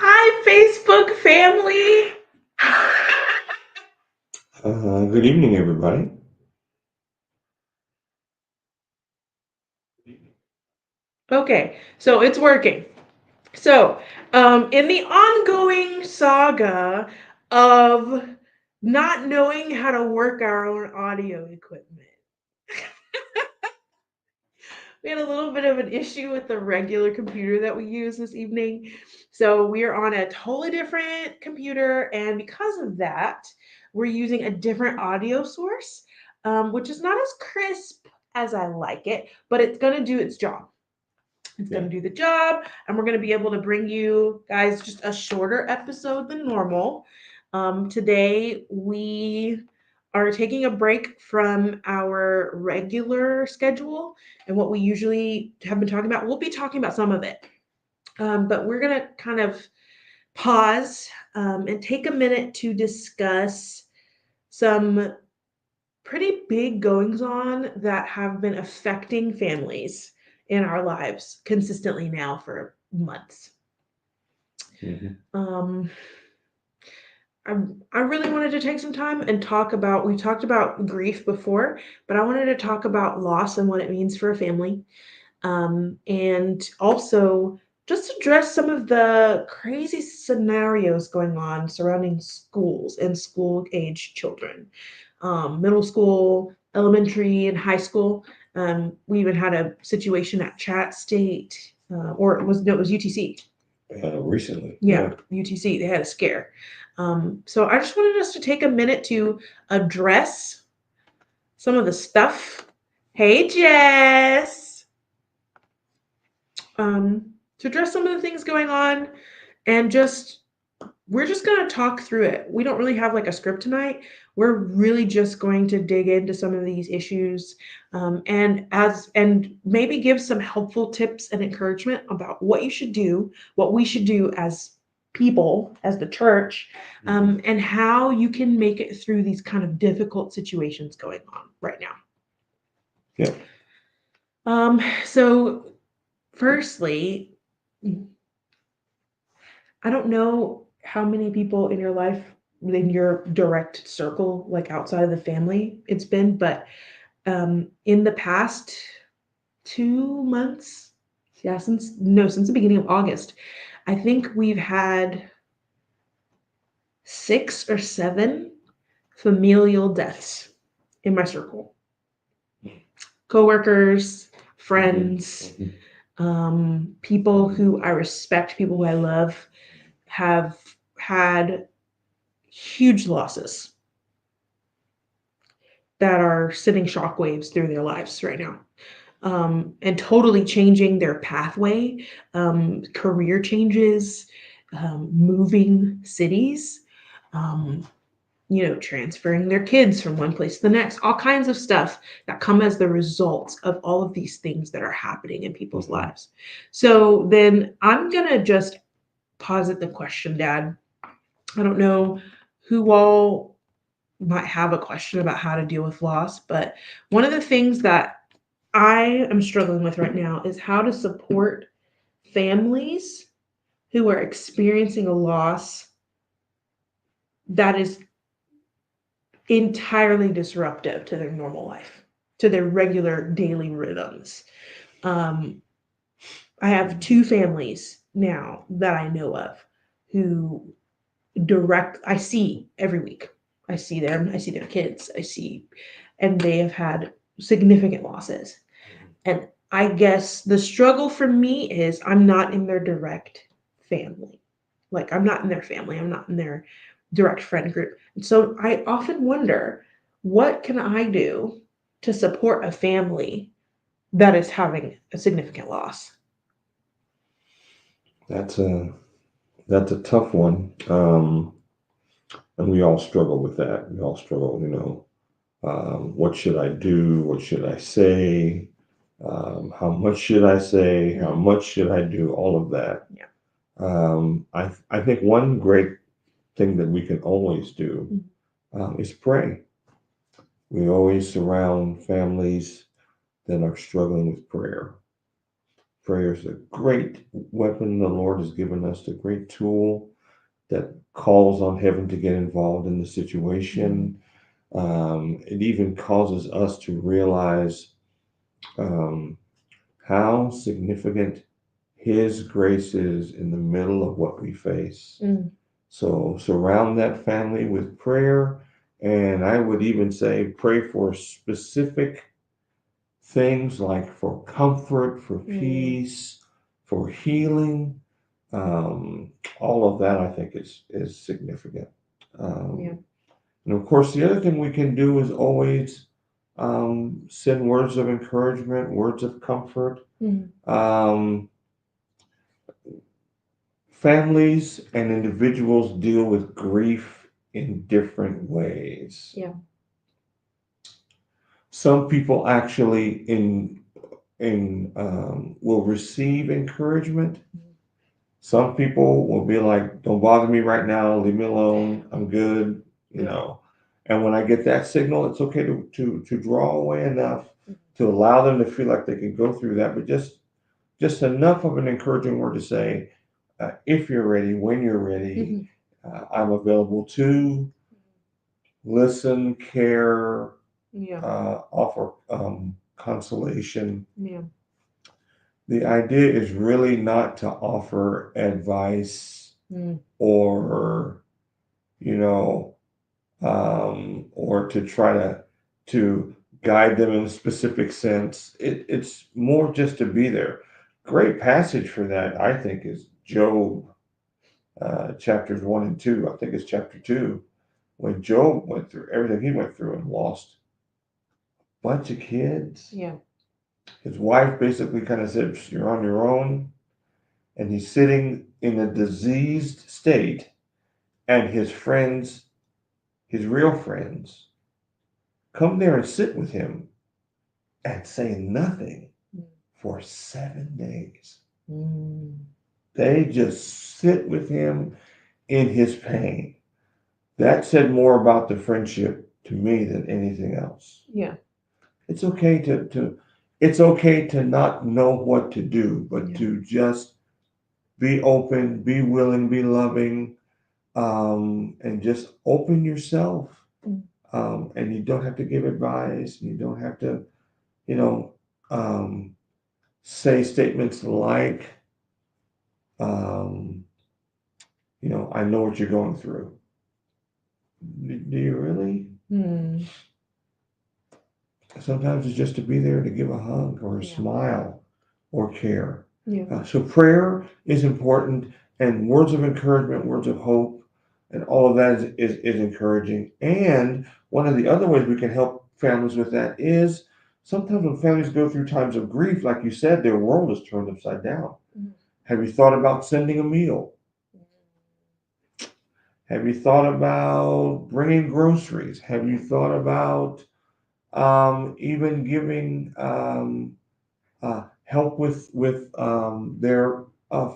Hi, Facebook family. Good evening, everybody. Okay, so it's working. So, in the ongoing saga of not knowing how to work our own audio equipment, we had a little bit of an issue with the regular computer that we use this evening. So, we are on a totally different computer, and because of that, we're using a different audio source, which is not as crisp as I like it, but it's going to do its job. It's going Yeah. to do the job, and we're going to be able to bring you guys just a shorter episode than normal. Today, we are taking a break from our regular schedule and what we usually have been talking about. We'll be talking about some of it, but we're going to kind of pause and take a minute to discuss some pretty big goings on that have been affecting families in our lives consistently now for months. hmm Um, I, I really wanted to take some time and talk about, we talked about grief before, but I wanted to talk about loss and what it means for a family. And also just address some of the crazy scenarios going on surrounding schools and school age children, middle school, elementary, and high school. We even had a situation at Chat State, or it was no, it was UTC. Recently, Yeah, yeah. UTC. They had a scare. So I just wanted us to take a minute to address some of the stuff. Hey, Jess. To address some of the things going on, and just we're just going to talk through it. We don't really have like a script tonight. We're really just going to dig into some of these issues, and maybe give some helpful tips and encouragement about what you should do, what we should do as people, as the church, hmm and how you can make it through these kind of difficult situations going on right now. Yeah. So firstly, I don't know how many people in your life, in your direct circle, like outside of the family, it's been, but in the past 2 months, yeah, since the beginning of August, I think we've had 6 or 7 familial deaths in my circle. Coworkers, hmm friends, hmm people hmm who I respect, people who I love, have had huge losses that are sending shockwaves through their lives right now, and totally changing their pathway, career changes, moving cities, um, transferring their kids from one place to the next, all kinds of stuff that come as the result of all of these things that are happening in people's hmm lives. So then I'm going to just posit the question, Dad. I don't know who all might have a question about how to deal with loss, but one of the things that I am struggling with right now is how to support families who are experiencing a loss that is entirely disruptive to their normal life, to their regular daily rhythms. Um, I have 2 families now that I know of who I see every week. I see them, I see their kids, and they have had significant losses. And I guess the struggle for me is I'm not in their direct family. Like, I'm not in their family, I'm not in their direct friend group. And so I often wonder, what can I do to support a family that is having a significant loss? That's a tough one. And we all struggle with that. We all struggle, what should I do? What should I say? How much should I say? How much should I do? All of that. Yeah. I think one great thing that we can always do is pray. We always surround families that are struggling with prayer. Prayer is a great weapon the Lord has given us, a great tool that calls on heaven to get involved in the situation. It even causes us to realize um, how significant His grace is in the middle of what we face. So surround that family with prayer. And I would even say pray for specific things like for comfort, for peace, for healing. All of that I think is significant. Yeah. And of course, the other thing we can do is always send words of encouragement, words of comfort. Um, Families and individuals deal with grief in different ways. Yeah. Some people actually will receive encouragement. Some people will be like, "Don't bother me right now. Leave me alone. I'm good." And when I get that signal, it's okay to draw away enough to allow them to feel like they can go through that, but just enough of an encouraging word to say, if you're ready, when you're ready, I'm available to listen, care, offer consolation. Yeah. The idea is really not to offer advice or, or to try to guide them in a specific sense. It's more just to be there. Great passage for that, I think, is Job, chapters 1 and 2. I think it's chapter 2, when Job went through everything he went through and lost a bunch of kids. Yeah. His wife basically kind of said, "You're on your own." And he's sitting in a diseased state, and his friends, his real friends, come there and sit with him and say nothing for 7 days. They just sit with him in his pain. That said more about the friendship to me than anything else. Yeah. It's okay to not know what to do, but to just be open, be willing, be loving, and just open yourself. And you don't have to give advice. You don't have to, you know, um, say statements like, I know what you're going through. Do you really? Sometimes it's just to be there to give a hug or a smile or care. Yeah. So prayer is important, and words of encouragement, words of hope, and all of that is encouraging. And one of the other ways we can help families with that is sometimes when families go through times of grief, like you said, their world is turned upside down. Have you thought about sending a meal? Have you thought about bringing groceries? Have you thought about even giving help with their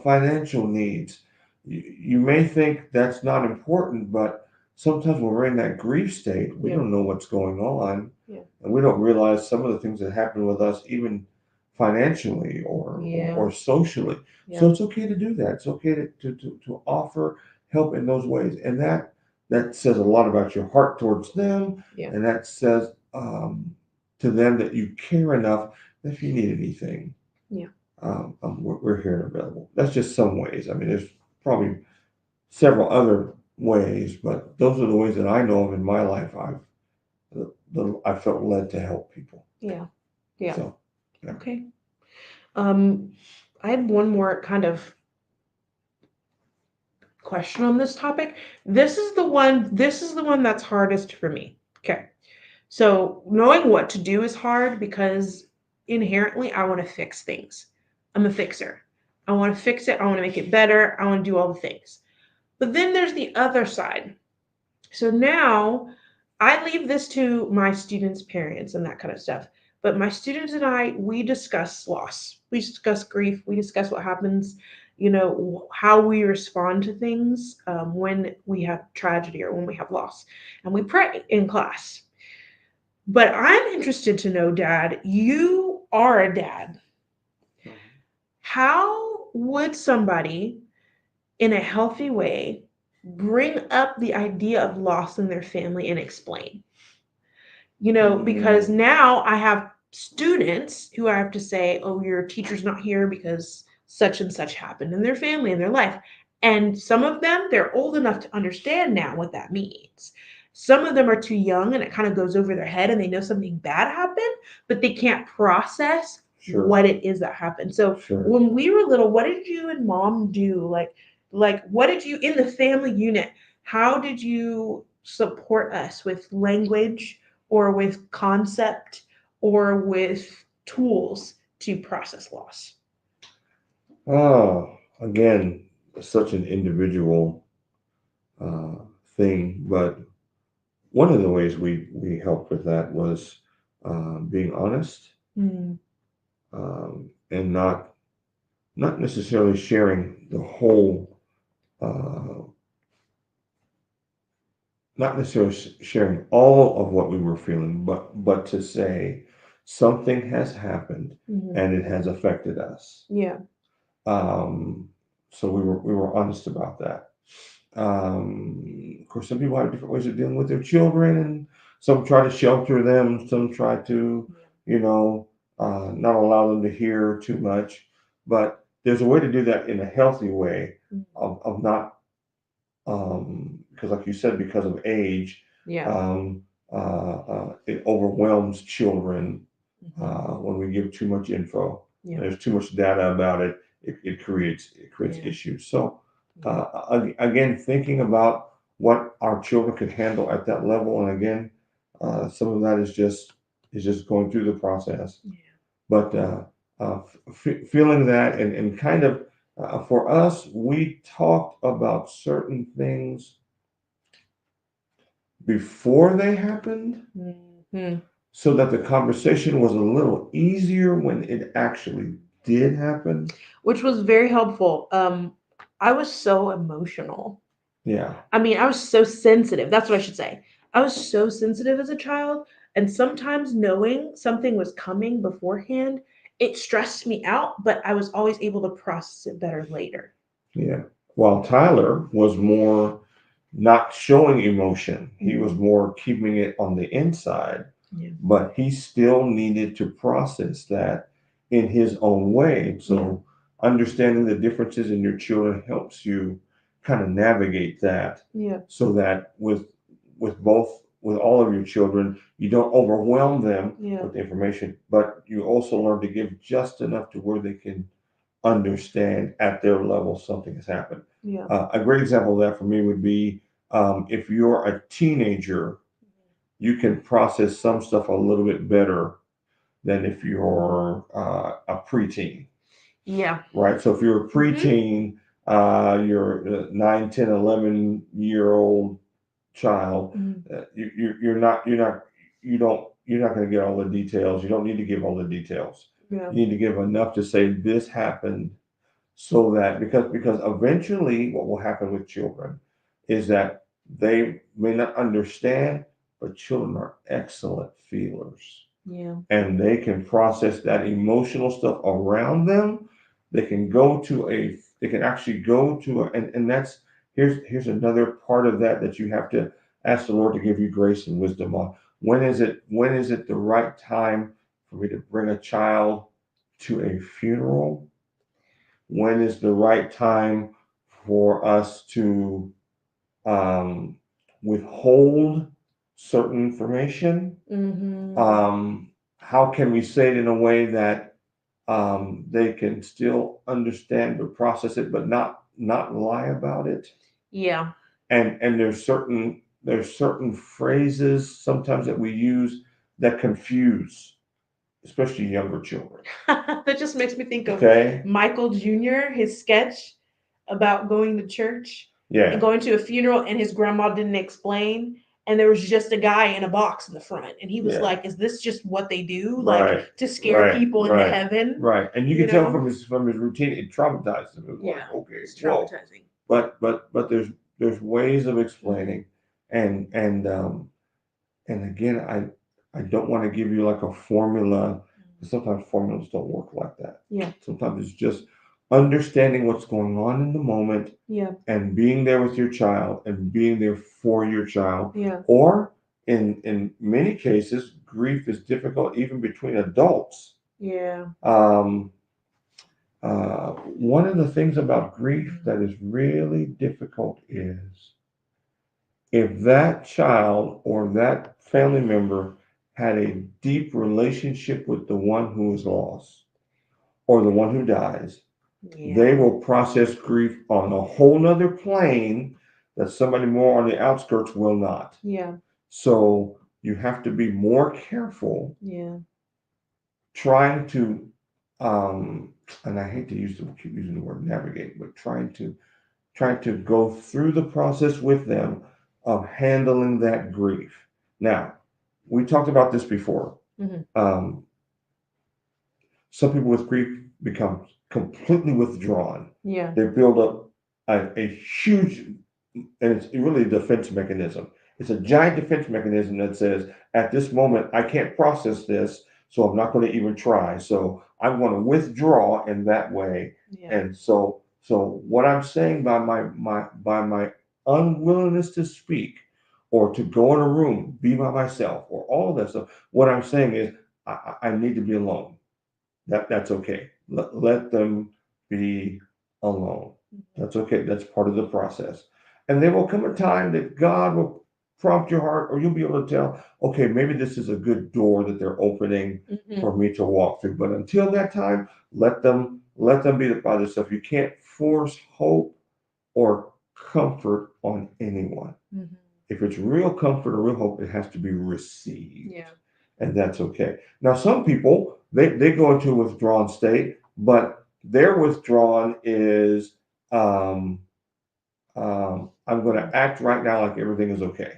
financial needs? You may think that's not important, but sometimes when we're in that grief state, we don't know what's going on, and we don't realize some of the things that happen with us, even financially or socially. So it's okay to do that. It's okay to offer help in those ways, and that says a lot about your heart towards them, and that says to them that you care enough that if you need anything, we're here and available. That's just some ways. I mean, there's probably several other ways, but those are the ways that I know of in my life. I felt led to help people. Yeah. So, Okay. I had one more kind of question on this topic. This is the one that's hardest for me. Okay. So knowing what to do is hard because inherently I want to fix things. I'm a fixer. I want to fix it. I want to make it better. I want to do all the things. But then there's the other side. So now I leave this to my students' parents and that kind of stuff. But my students and I, we discuss loss. We discuss grief. We discuss what happens, how we respond to things when we have tragedy or when we have loss. And we pray in class. But I'm interested to know, Dad, you are a dad. How would somebody in a healthy way bring up the idea of loss in their family and explain? Because now I have students who I have to say, oh, your teacher's not here because such and such happened in their family, in their life. And some of them, they're old enough to understand now what that means. Some of them are too young and it kind of goes over their head and they know something bad happened, but they can't process Sure. what it is that happened. So Sure. when we were little, what did you and mom do? Like what did you in the family unit? How did you support us with language or with concept or with tools to process loss? Oh, again, such an individual uh, thing, but one of the ways we helped with that was being honest, Mm, and not necessarily sharing the whole, uh, not necessarily sharing all of what we were feeling, but to say something has happened mhm. and it has affected us. Yeah. Um, so we were honest about that. Of course, some people have different ways of dealing with their children, and some try to shelter them, some try to, you know, not allow them to hear too much. But there's a way to do that in a healthy way Mm. of not, because, like you said, because of age, Yeah. um, it overwhelms children Mhm. when we give too much info. Yeah. There's too much data about it. It creates Yeah. issues. So Yeah. again, thinking about what our children could handle at that level, and again, some of that is just going through the process. Yeah. But feeling that and kind of for us, we talked about certain things before they happened Mhm. so that the conversation was a little easier when it actually did happen. Which was very helpful. I was so emotional. Yeah, I mean, I was so sensitive. That's what I should say. I was so sensitive as a child, and sometimes knowing something was coming beforehand, it stressed me out, but I was always able to process it better later. yeah. While Tyler was more not showing emotion, he was Mhm. more keeping it on the inside, Yeah. but he still needed to process that in his own way. Yeah. So, understanding the differences in your children helps you kind of navigate that Yeah. so that with all of your children, you don't overwhelm them Yeah. with information, but you also learn to give just enough to where they can understand at their level something has happened. Yeah. A great example of that for me would be if you're a teenager, you can process some stuff a little bit better than if you're a preteen, Yeah. right? So if you're a Mhm. preteen, you're a 9, 10, 11-year old child, Mhm. you're not going to get all the details. You don't need to give all the details. Yeah. You need to give enough to say this happened so that because eventually what will happen with children is that they may not understand, but children are excellent feelers Yeah. and they can process that emotional stuff around them. They can actually go to and that's here's another part of that you have to ask the Lord to give you grace and wisdom on. When is it the right time for me to bring a child to a funeral? When is the right time for us to um, withhold certain information? Mhm. How can we say it in a way that they can still understand but process it, but not lie about it? Yeah. And there's certain phrases sometimes that we use that confuse, especially younger children. That just makes me think of Okay? Michael Jr., his sketch about going to church and Yeah. going to a funeral, and his grandma didn't explain. And there was just a guy in a box in the front. And he was Yeah. like, is this just what they do? Like Right. to scare Right. people into Right. heaven? Right. And you You can tell know? from his routine, it traumatized him. It was like, Yeah. okay, It's whoa. traumatizing. But there's ways of explaining, and again, I don't want to give you like a formula. Sometimes formulas don't work like that. Yeah. Sometimes it's just understanding what's going on in the moment Yeah. and being there with your child and being there for your child. Yeah. Or in many cases, grief is difficult even between adults. Yeah. One of the things about grief that is really difficult is if that child or that family member had a deep relationship with the one who is lost or the one who dies, they Yeah. will process grief on a whole nother plane that somebody more on the outskirts will not. Yeah. So you have to be more careful Yeah. trying to, and I hate to keep using the word navigate, but trying to go through the process with them of handling that grief. Now, we talked about this before. Mhm. Some people with grief become completely withdrawn. Yeah. They build up a huge, and it's really a defense mechanism. It's a giant defense mechanism that says, at this moment, I can't process this, so I'm not going to even try. So I'm going to withdraw in that way. Yeah. And so what I'm saying by my unwillingness to speak or to go in a room, be by myself, or all of that stuff, what I'm saying is I need to be alone. That's okay. Let them be alone. That's okay. That's part of the process. And there will come a time that God will prompt your heart, or you'll be able to tell, okay, maybe this is a good door that they're opening Mhm. for me to walk through. But until that time, let them be by themselves. You can't force hope or comfort on anyone. Mhm. If it's real comfort or real hope, it has to be received. Yeah. And that's okay. Now, some people they go into a withdrawn state, but their withdrawn is I'm going to act right now like everything is okay,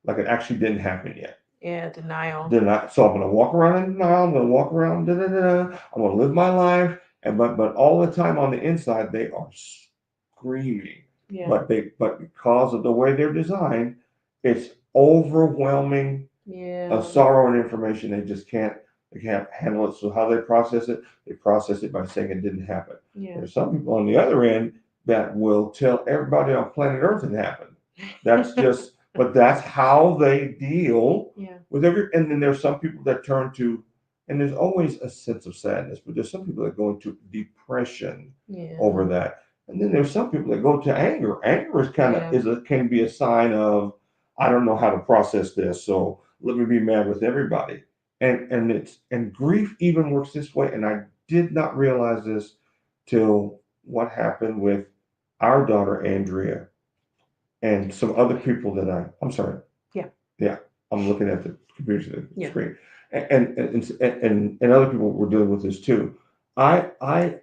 like it actually didn't happen yet. Yeah. Denial. So I'm going to walk around in denial. I'm going to walk around. Da, da, da, da. I'm going to live my life, and but all the time on the inside they are screaming. Yeah. But because of the way they're designed, it's overwhelming Yeah. sorrow and information. They can't handle it. So how they process it? They process it by saying it didn't happen. Yeah. There's some people on the other end that will tell everybody on planet Earth it happened. That's just, but that's how they deal Yeah. with every. And then there's some people that turn to, and there's always a sense of sadness, but there's some people that go into depression Yeah. over that. And then there's some people that go to anger. Anger is kind of Yeah. can be a sign of I don't know how to process this, so let me be mad with everybody. And grief even works this way. And I did not realize this till what happened with our daughter Andrea and some other people that I'm sorry. Yeah. Yeah, I'm looking at the computer Yeah. screen, and other people were dealing with this too. I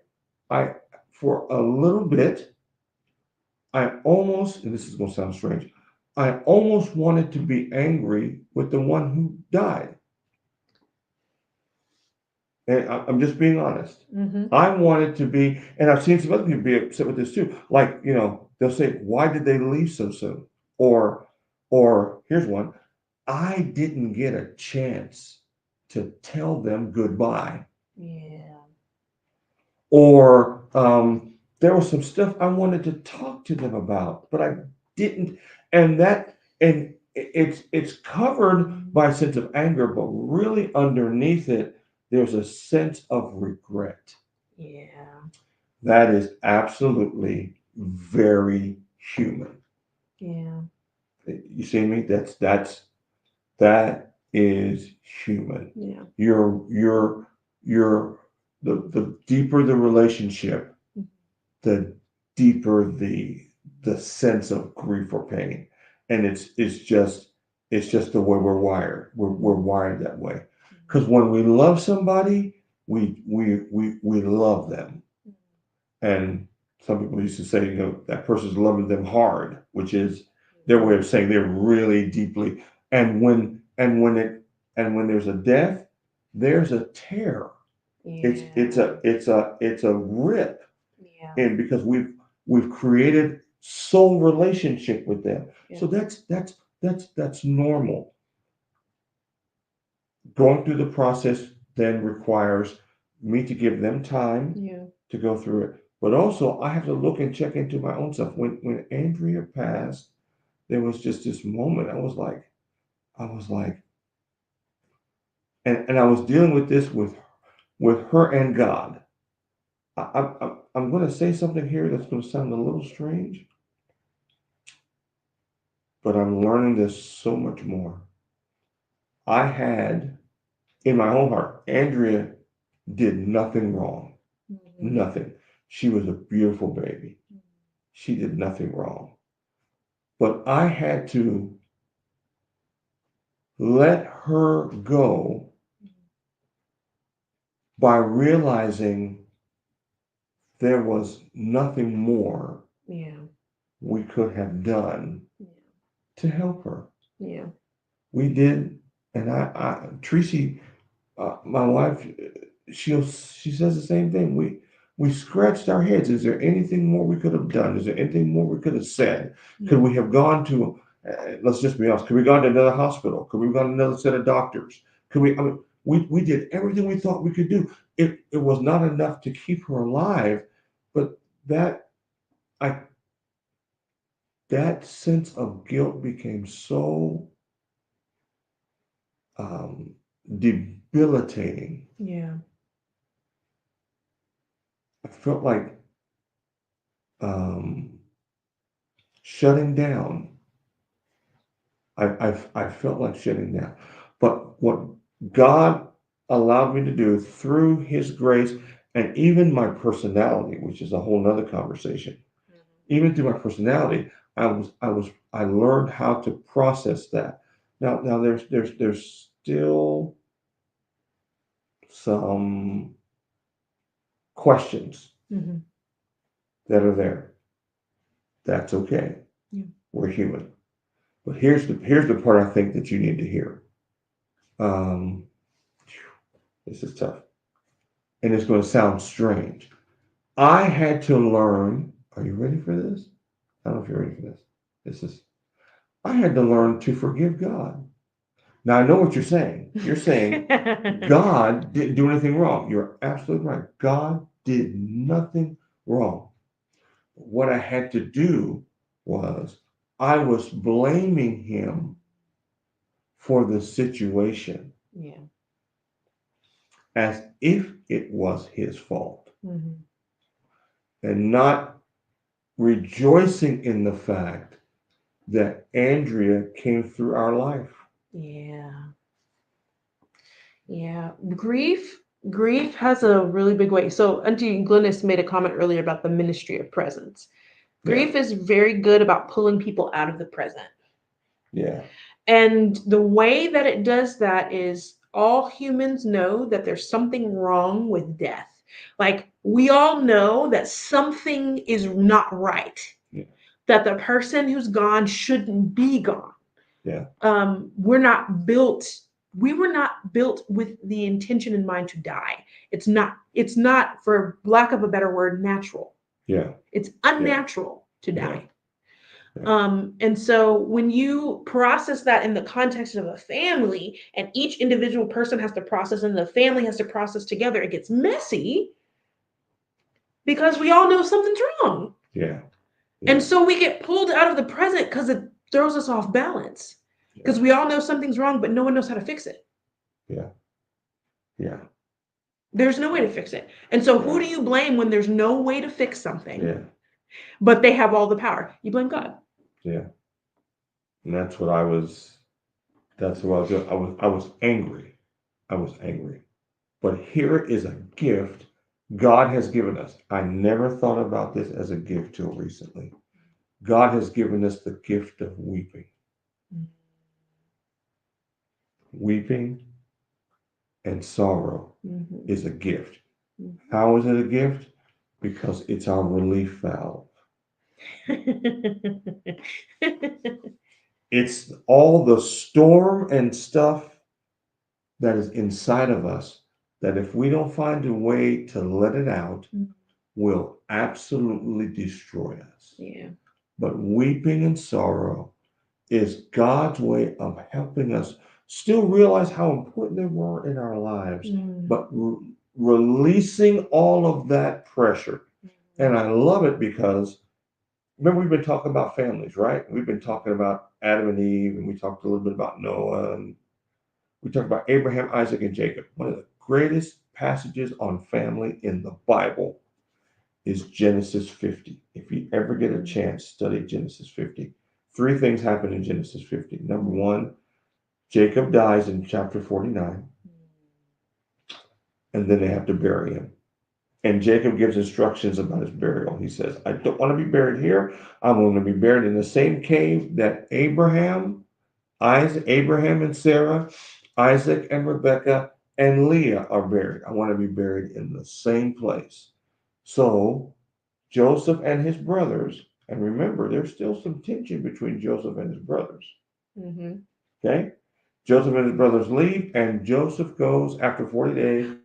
for a little bit, I almost, and this is going to sound strange, I almost wanted to be angry with the one who died. And I'm just being honest. Mm-hmm. I wanted to be, and I've seen some other people be upset with this too. Like, they'll say, "Why did they leave so soon?" Or, or here's one: I didn't get a chance to tell them goodbye. Yeah. Or there was some stuff I wanted to talk to them about, but I didn't. And it's covered by a sense of anger, but really underneath it, there's a sense of regret. Yeah. That is absolutely very human. Yeah. You see me? That is human. Yeah. You're the deeper the relationship, Mhm. the deeper the the sense of grief or pain. And it's just the way we're wired. We're wired that way. Because when we love somebody, we love them. And some people used to say, that person's loving them hard, which is their way of saying they're really deeply. And when there's a death, there's a tear. It's a rip. Yeah. And because we've created soul relationship with them. Yeah. So that's normal. Going through the process then requires me to give them time Yeah. to go through it. But also I have to look and check into my own self. When Andrea passed, there was just this moment. I was like, and I was dealing with this with her and God. I'm going to say something here that's going to sound a little strange, but I'm learning this so much more. I had in my own heart, Andrea did nothing wrong. Nothing. She was a beautiful baby. She did nothing wrong. But I had to let her go by realizing there was nothing more Yeah. we could have done to help her. Yeah. We did, and Tracy, my wife, she says the same thing. We scratched our heads. Is there anything more we could have done? Is there anything more we could have said? Could we have gone to? Let's just be honest. Could we gone to another hospital? Could we have gone to another set of doctors? Could we? I mean, we did everything we thought we could do. It was not enough to keep her alive, but I that sense of guilt became so debilitating. Yeah. I felt like um, shutting down. I felt like shutting down. But what God allowed me to do through His grace and even my personality, which is a whole nother conversation, even through my personality, I learned how to process that. Now there's still some questions that are there. That's okay. Yeah. We're human. But here's the part I think that you need to hear. This is tough, and it's going to sound strange. I had to learn. Are you ready for this? I don't know if you're ready for this. This is. I had to learn to forgive God. Now I know what you're saying. You're saying God didn't do anything wrong. You're absolutely right. God did nothing wrong. What I had to do was I was blaming Him for the situation. Yeah. As if it was His fault. And not rejoicing in the fact that Andrea came through our life. Yeah. Yeah. Grief has a really big way. So Auntie Glynis made a comment earlier about the ministry of presence. Grief is very good about pulling people out of the present. Yeah. And the way that it does that is all humans know that there's something wrong with death. Like we all know that something is not right. Yeah. That the person who's gone shouldn't be gone. Yeah. We were not built with the intention in mind to die. It's not, for lack of a better word, natural. Yeah. It's unnatural to die. Yeah. And so when you process that in the context of a family, and each individual person has to process and the family has to process together, it gets messy because we all know something's wrong. Yeah. And so we get pulled out of the present because it throws us off balance. Because we all know something's wrong, but no one knows how to fix it. Yeah. Yeah. There's no way to fix it. And so who do you blame when there's no way to fix something? Yeah. But they have all the power. You blame God. Yeah. And that's what I was doing. I was angry. I was angry. But here is a gift God has given us. I never thought about this as a gift till recently. God has given us the gift of weeping. Weeping and sorrow Mhm. is a gift. Mhm. How is it a gift? Because it's our relief valve. It's all the storm and stuff that is inside of us that if we don't find a way to let it out, will absolutely destroy us. Yeah. But weeping and sorrow is God's way of helping us still realize how important they were in our lives, but releasing all of that pressure. And I love it because remember, we've been talking about families, right? We've been talking about Adam and Eve, and we talked a little bit about Noah, and we talked about Abraham, Isaac, and Jacob. One of the greatest passages on family in the Bible is Genesis 50. If you ever get a chance, study Genesis 50. Three things happen in Genesis 50. Number one, Jacob dies in chapter 49, and then they have to bury him. And Jacob gives instructions about his burial. He says, I don't want to be buried here. I'm going to be buried in the same cave that Abraham and Sarah, Isaac and Rebekah, and Leah are buried. I want to be buried in the same place. So Joseph and his brothers, and remember, there's still some tension between Joseph and his brothers. Mm-hmm. Okay? Joseph and his brothers leave, and Joseph goes after 40 days.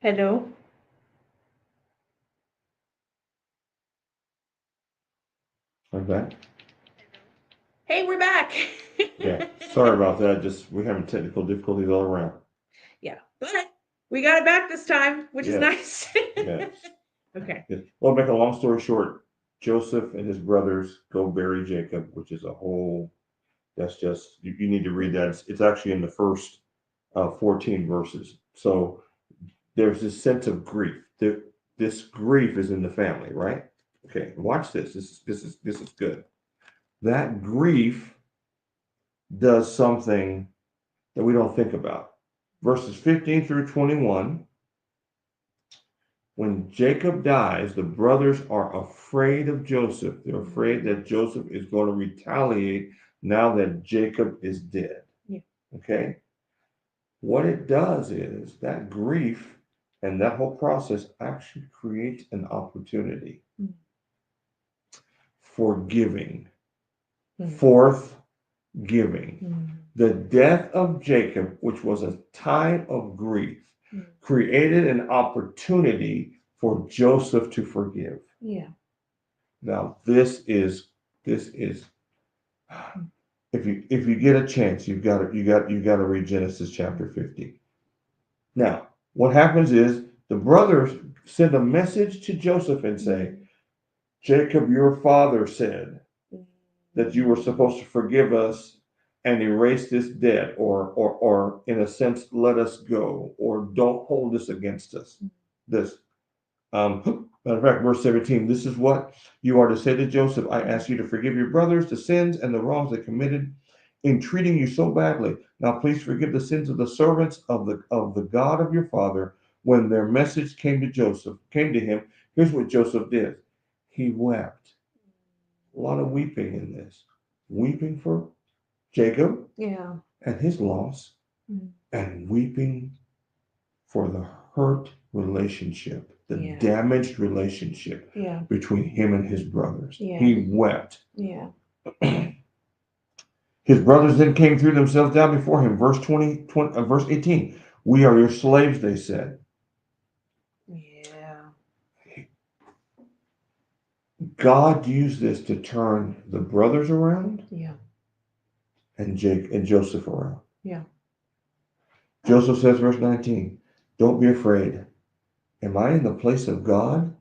Hello. Like that. Hey, we're back. Yeah. Sorry about that. Just we're having technical difficulties all around. Yeah, but we got it back this time, which is Yes. nice. Yes. Okay. Yes. Well, to make a long story short, Joseph and his brothers go bury Jacob, which is a whole. That's just you need to read that. It's actually in the first 14 verses. So there's this sense of grief. This grief is in the family, right? Okay, watch this. This is good. That grief does something that we don't think about. Verses 15 through 21. When Jacob dies, the brothers are afraid of Joseph. They're afraid that Joseph is going to retaliate now that Jacob is dead. Yeah. Okay? What it does is that grief and that whole process actually creates an opportunity Mm. for giving, Mm. forth giving. Mm. The death of Jacob, which was a time of grief, Mm. created an opportunity for Joseph to forgive. Yeah. Now, this is if you get a chance, you got to read Genesis chapter 50. Now, what happens is the brothers send a message to Joseph and say, Jacob, your father said that you were supposed to forgive us and erase this debt, or in a sense, let us go, or don't hold this against us. This. Matter of fact, verse 17, this is what you are to say to Joseph. I ask you to forgive your brothers the sins and the wrongs they committed in treating you so badly. Now please forgive the sins of the servants of the God of your father. When their message came to him, here's what Joseph did. He wept. A lot of weeping in this. Weeping for Jacob Yeah. and his loss, Mm. and weeping for the hurt relationship, the Yeah. damaged relationship Yeah. between him and his brothers. Yeah. He wept. Yeah. His brothers then came threw themselves down before him. Verse 18. We are your slaves, they said. Yeah. God used this to turn the brothers around Yeah. and Joseph around. Yeah. Joseph says, verse 19, don't be afraid. Am I in the place of God?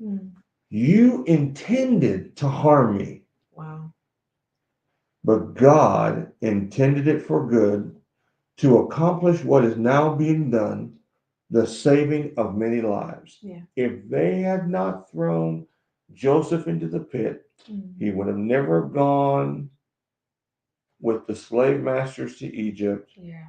Mm. You intended to harm me, Wow. but God intended it for good to accomplish what is now being done, the saving of many lives. Yeah. If they had not thrown Joseph into the pit, he would have never gone with the slave masters to Egypt. Yeah.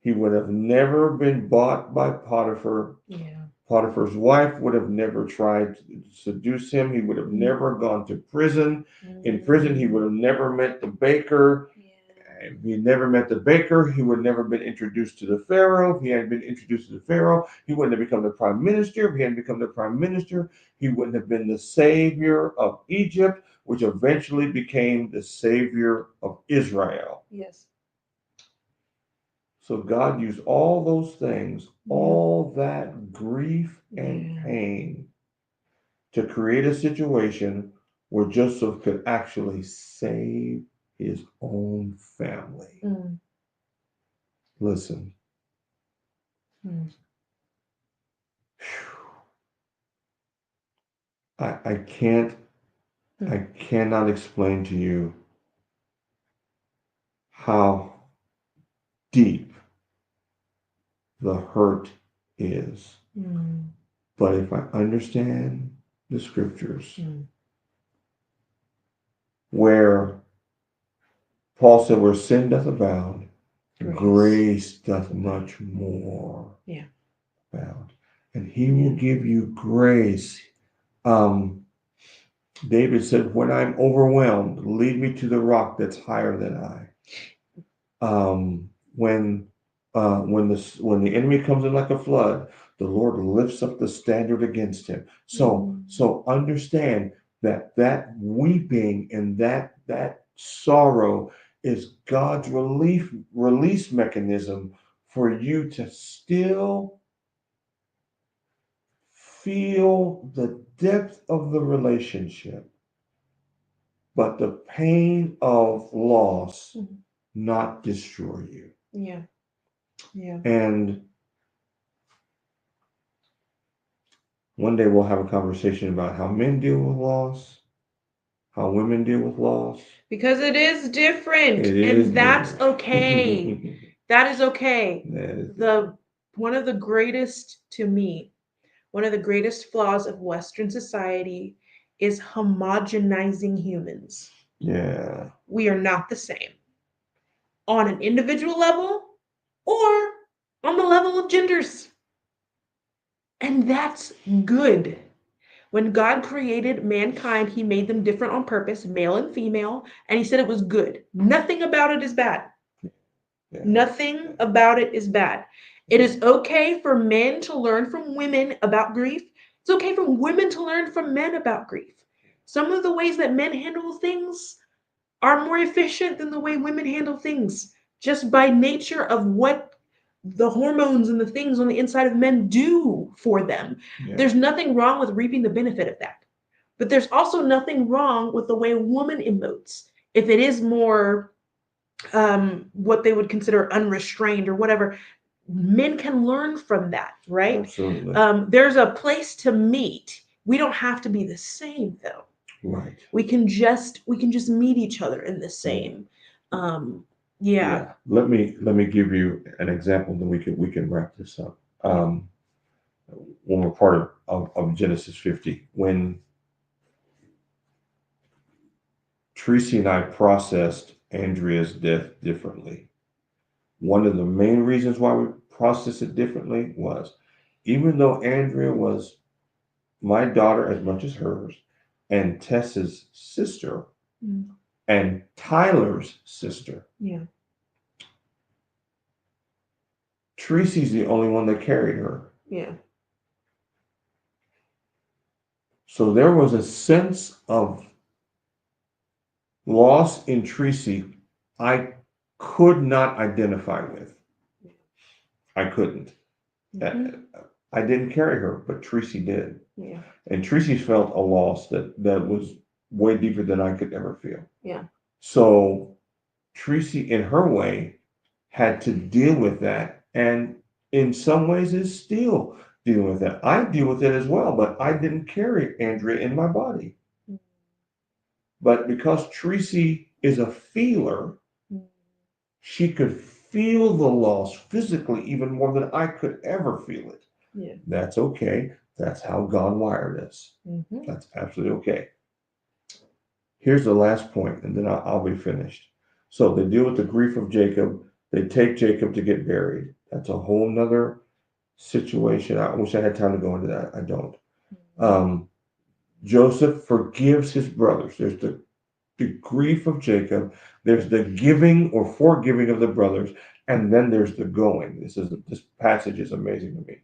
He would have never been bought by Potiphar. Yeah. Potiphar's wife would have never tried to seduce him. He would have never gone to prison. In prison, he would have never met the baker. If he never met the baker, he would never been introduced to the Pharaoh. If he hadn't been introduced to the Pharaoh, he wouldn't have become the prime minister. If he hadn't become the prime minister, he wouldn't have been the savior of Egypt, which eventually became the savior of Israel. Yes. So God used all those things, all that grief and pain, to create a situation where Joseph could actually save his own family. Mm. Listen. Mm. I cannot explain to you how deep the hurt is. Mm. But if I understand the scriptures, where Paul said, where sin doth abound, grace doth much more abound. And he will give you grace. David said, when I'm overwhelmed, lead me to the rock that's higher than I. When the enemy comes in like a flood, the Lord lifts up the standard against him. So understand that weeping and that sorrow is God's release mechanism for you to still feel the depth of the relationship, but the pain of loss not destroy you. Yeah. Yeah. And one day we'll have a conversation about how men deal with loss, how women deal with loss. Because it is different. And that's okay. That is okay. One of the greatest flaws of Western society is homogenizing humans. Yeah. We are not the same on an individual level or on the level of genders. And that's good. When God created mankind, he made them different on purpose, male and female, and he said it was good. Nothing about it is bad. Yeah. Nothing about it is bad. It is okay for men to learn from women about grief. It's okay for women to learn from men about grief. Some of the ways that men handle things are more efficient than the way women handle things, just by nature of what the hormones and the things on the inside of men do for them. Yeah. There's nothing wrong with reaping the benefit of that. But there's also nothing wrong with the way a woman emotes. If it is more what they would consider unrestrained or whatever, men can learn from that, right? Absolutely. There's a place to meet. We don't have to be the same though. Right. We can just meet each other in the same. Yeah. Let me give you an example, then we can wrap this up. When we're part of Genesis 50, when Tracy and I processed Andrea's death differently, one of the main reasons why we processed it differently was, even though Andrea was my daughter as much as hers, and Tessa's sister, Mm. and Tyler's sister, Yeah. Tracy's the only one that carried her. Yeah. So there was a sense of loss in Tracy I could not identify with. I couldn't. Mhm. I didn't carry her, but Tracy did. Yeah. And Tracy felt a loss that was way deeper than I could ever feel. Yeah. So Tracy, in her way, had to deal with that, and in some ways is still dealing with that. I deal with it as well, but I didn't carry Andrea in my body. Mm. But because Tracy is a feeler, she could feel the loss physically even more than I could ever feel it. Yeah. That's okay. That's how God wired us. Mm-hmm. That's absolutely okay. Here's the last point, and then I'll be finished. So they deal with the grief of Jacob. They take Jacob to get buried. That's a whole nother situation. I wish I had time to go into that. I don't. Joseph forgives his brothers. There's the grief of Jacob. There's the giving or forgiving of the brothers, and then there's the going. This passage is amazing to me.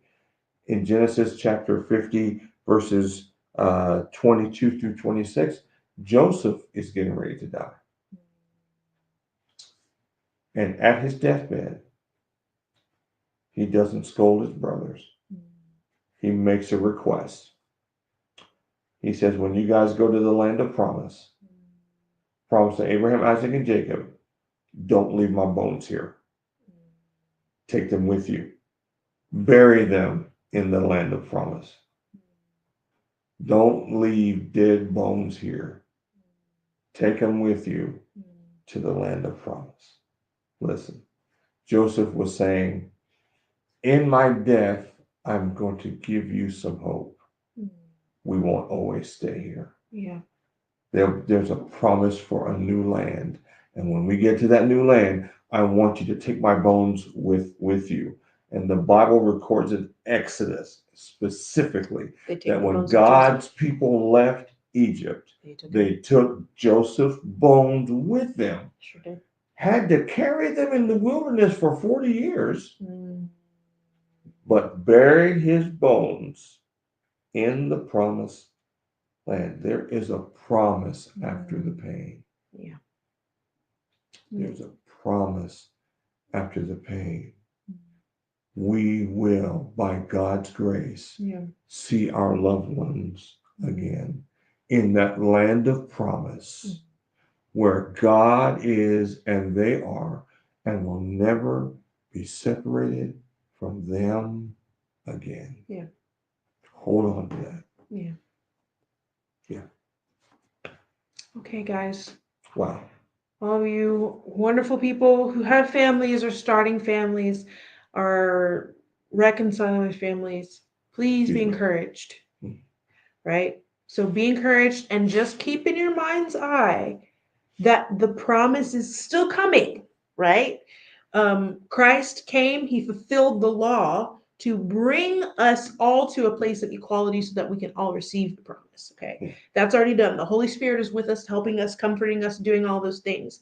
In Genesis chapter 50, verses 22 through 26, Joseph is getting ready to die. And at his deathbed, he doesn't scold his brothers. He makes a request. He says, when you guys go to the land of promise to Abraham, Isaac, and Jacob, don't leave my bones here. Take them with you. Bury them in the land of promise. Don't leave dead bones here. Take them with you to the land of promise. Listen, Joseph was saying, in my death, I'm going to give you some hope. We won't always stay here. Yeah. There's a promise for a new land. And when we get to that new land, I want you to take my bones with you. And the Bible records in Exodus specifically that when God's people left Egypt, they took Joseph's bones with them. Sure did. Had to carry them in the wilderness for 40 years, but buried his bones in the promised land. There is a promise after the pain. Yeah. There's a promise after the pain. We will, by God's grace, see our loved ones again in that land of promise where God is and they are, and will never be separated from them again. Yeah. Hold on to that. Yeah. Yeah. Okay, guys. Wow. All of you wonderful people who have families or starting families, are reconciling with families, please be encouraged. Right? So be encouraged and just keep in your mind's eye that the promise is still coming, right? Christ came, he fulfilled the law to bring us all to a place of equality so that we can all receive the promise. Okay. That's already done. The Holy Spirit is with us, helping us, comforting us, doing all those things.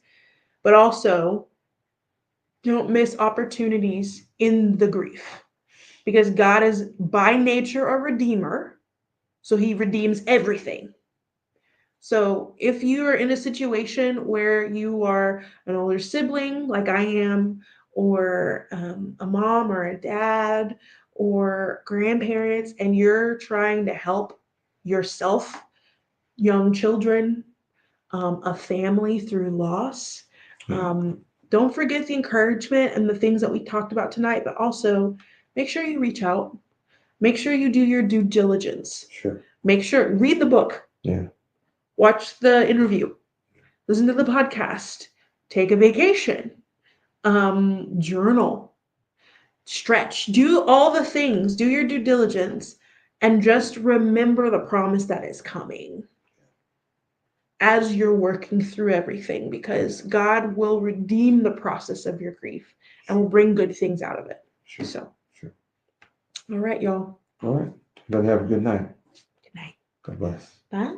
But also, don't miss opportunities in the grief because God is by nature a redeemer. So he redeems everything. So if you are in a situation where you are an older sibling, like I am, or a mom or a dad or grandparents, and you're trying to help yourself, young children, a family through loss, um, don't forget the encouragement and the things that we talked about tonight, but also make sure you reach out. Make sure you do your due diligence. Sure. Make sure, read the book. Yeah. Watch the interview, listen to the podcast, take a vacation, journal, stretch, do all the things, do your due diligence, and just remember the promise that is coming as you're working through everything because God will redeem the process of your grief and will bring good things out of it. Sure. So, Sure. All right, y'all. All right. Then have a good night. Good night. God bless. Bye.